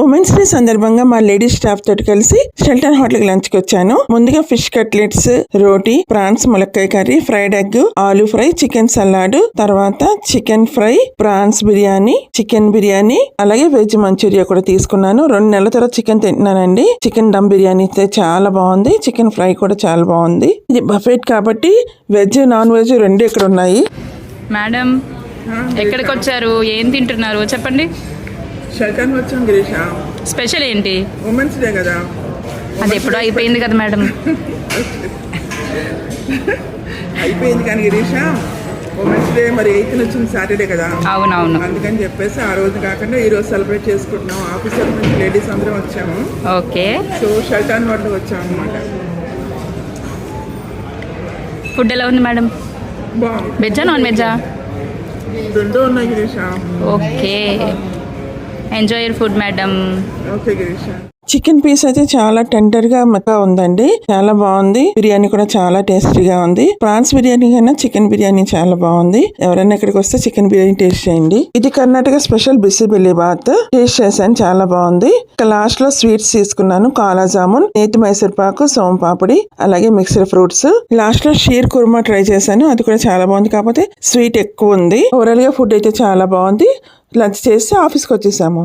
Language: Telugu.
ఉమెన్స్ డే సందర్భంగా మా లేడీస్ స్టాఫ్ తోటి కలిసి షెల్టన్ హోటల్ కి లంచ్ కి వచ్చాను. ముందుగా ఫిష్ కట్లెట్స్, రోటీ, ప్రాన్స్ ములక్కాయ కర్రీ, ఫ్రైడ్ ఎగ్, ఆలూ ఫ్రై, చికెన్ సలాడ్, తర్వాత chicken fry, prawns biryani, chicken biryani, అలాగే వెజ్ మంచూరియా కూడా తీసుకున్నాను. 2 నెలల తర్వాత చికెన్ తింటున్నానండి. చికెన్ దమ్ బిర్యానీ అయితే చాలా బాగుంది. చికెన్ ఫ్రై కూడా చాలా బాగుంది. ఇది బఫెట్ కాబట్టి వెజ్ నాన్ వెజ్ రెండు ఇక్కడ ఉన్నాయి. మేడం ఎక్కడికి వచ్చారు, ఏం తింటున్నారు చెప్పండి. షెల్టన్ వచ్చాం గిరీష. స్పెషల్ ఏంటి? ఉమెన్స్ డే కదా. అది ఎప్పుడో అయిపోయింది కదా మేడం. అయిపోయింది కానీ గిరీష, ఉమెన్స్ డే మరి 8th వచ్చింది సాటర్డే కదా. అవునవును. అందుకని చెప్పేసి ఆ రోజు కాకుండా ఈ రోజు సెలబ్రేట్ చేసుకుంటున్నాం. ఆఫీసర్ నుంచి లేడీస్ అందరం వచ్చాము. ఓకే. సో షెల్టన్ హోటల్కి వచ్చాము అనమాట. ఫుడ్ ఎలా ఉంది మేడం? బాగుంది. వెజ్జా నాన్ వెజ్జా? రెండో ఉన్నాయి Girisha. Okay, enjoy your food madam. Okay Girisha. Chicken piece అయితే చాలా టెండర్ గా మెత్తగా ఉందండి. చాలా బాగుంది. బిర్యానీ కూడా చాలా టేస్టీగా ఉంది. ప్రాన్స్ బిర్యానీ కన్నా చికెన్ బిర్యానీ చాలా బాగుంది. ఎవరైనా ఇక్కడికి వస్తే చికెన్ బిర్యానీ టేస్ట్ చేయండి. ఇది కర్ణాటక స్పెషల్ బిసిబెల్లి బాత్. టేస్ట్ చేశాను, చాలా బాగుంది. ఇక లాస్ట్ లో స్వీట్స్ తీసుకున్నాను. కాలా జామున్, నేతి మైసూర్ పాకు, సోమ్ పాపడి, అలాగే మిక్స్డ్ ఫ్రూట్స్. లాస్ట్ లో షీర్ కుర్మా ట్రై చేశాను. అది కూడా చాలా బాగుంది, కాకపోతే స్వీట్ ఎక్కువ ఉంది. ఓవరాల్ గా ఫుడ్ అయితే చాలా బాగుంది. లంచ్ చేసి ఆఫీస్కి వచ్చేసాము.